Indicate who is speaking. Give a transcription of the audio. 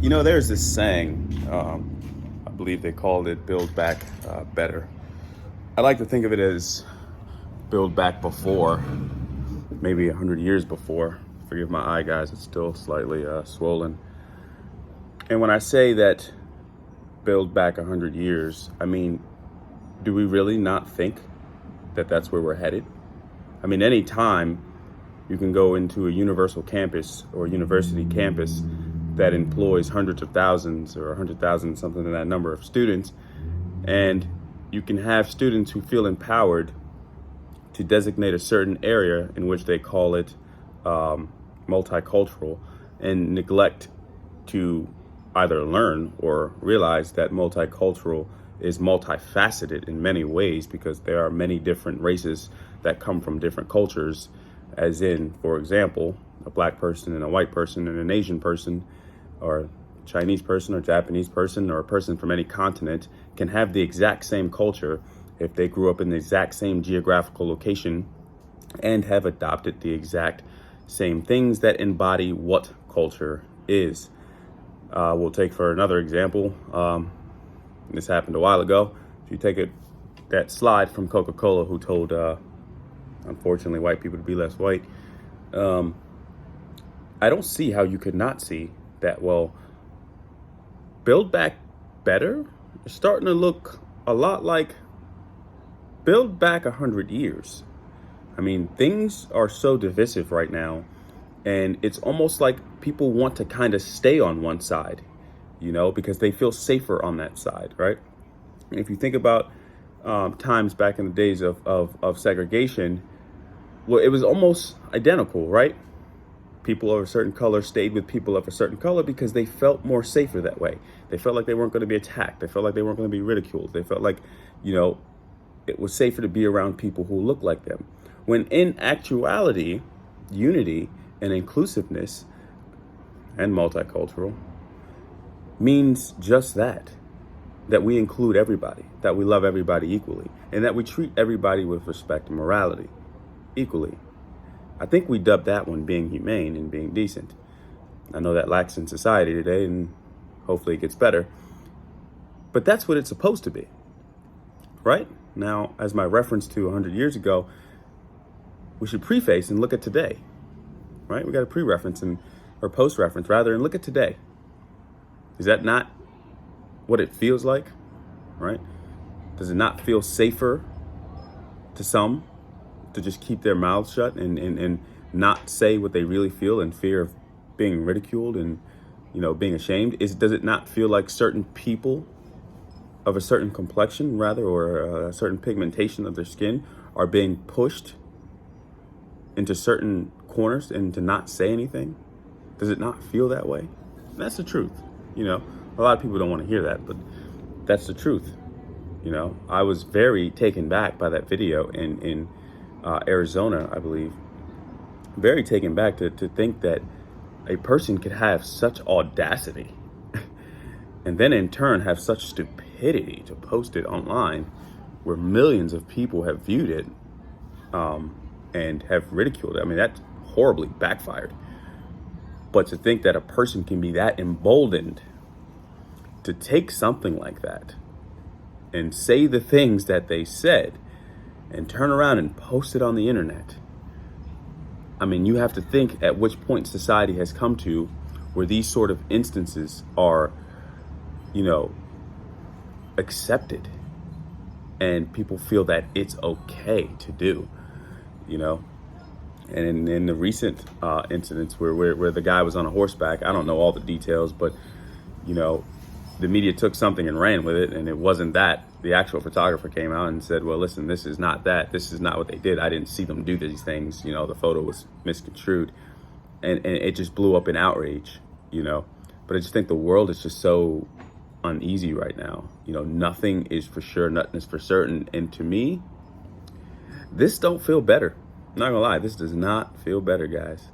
Speaker 1: There's this saying, I believe they called it build back better. I like to think of it as build back before, maybe 100 years before. Forgive my eye, guys, it's still slightly swollen. And when I say that build back 100 years, I mean, do we really not think that that's where we're headed? I mean, any time you can go into a universal campus or university campus that employs hundreds of thousands or 100,000, something in that number of students, and you can have students who feel empowered to designate a certain area in which they call it multicultural, and neglect to either learn or realize that multicultural is multifaceted in many ways, because there are many different races that come from different cultures, as in, for example, a black person and a white person and an Asian person, or a Chinese person or Japanese person, or a person from any continent can have the exact same culture if they grew up in the exact same geographical location and have adopted the exact same things that embody what culture is. We'll take for another example. This happened a while ago. If you take that slide from Coca-Cola, who told, unfortunately, white people to be less white, I don't see how you could not see that. Well, build back better is starting to look a lot like build back 100 years. I mean, things are so divisive right now, and it's almost like people want to kind of stay on one side, because they feel safer on that side, right? And if you think about times back in the days of segregation, well, it was almost identical, right? People of a certain color stayed with people of a certain color because they felt more safer that way. They felt like they weren't going to be attacked. They felt like they weren't going to be ridiculed. They felt like, it was safer to be around people who looked like them. When in actuality, unity and inclusiveness and multicultural means just that we include everybody, that we love everybody equally, and that we treat everybody with respect and morality equally. I think we dubbed that one being humane and being decent. I know that lacks in society today, and hopefully it gets better. But that's what it's supposed to be, right? Now, as my reference to 100 years ago, we should preface and look at today, right? We got a pre-reference or post-reference rather, and look at today. Is that not what it feels like, right? Does it not feel safer to some to just keep their mouths shut and not say what they really feel in fear of being ridiculed and, being ashamed? Does it not feel like certain people of a certain complexion rather, or a certain pigmentation of their skin, are being pushed into certain corners and to not say anything? Does it not feel that way? That's the truth. A lot of people don't want to hear that, but that's the truth. I was very taken back by that video in Arizona, I believe. Very taken back to think that a person could have such audacity and then in turn have such stupidity to post it online, where millions of people have viewed it and have ridiculed it. I mean, that's horribly backfired. But to think that a person can be that emboldened to take something like that and say the things that they said and turn around and post it on the internet. I mean, you have to think at which point society has come to where these sort of instances are, accepted, and people feel that it's okay to do, And in the recent incidents where the guy was on a horseback, I don't know all the details, but, the media took something and ran with it, and it wasn't that. The actual photographer came out and said, well, listen, this is not that. This is not what they did. I didn't see them do these things. The photo was misconstrued. And it just blew up in outrage, But I just think the world is just so uneasy right now. Nothing is for sure, nothing is for certain. And to me, this don't feel better. I'm not gonna lie, this does not feel better, guys.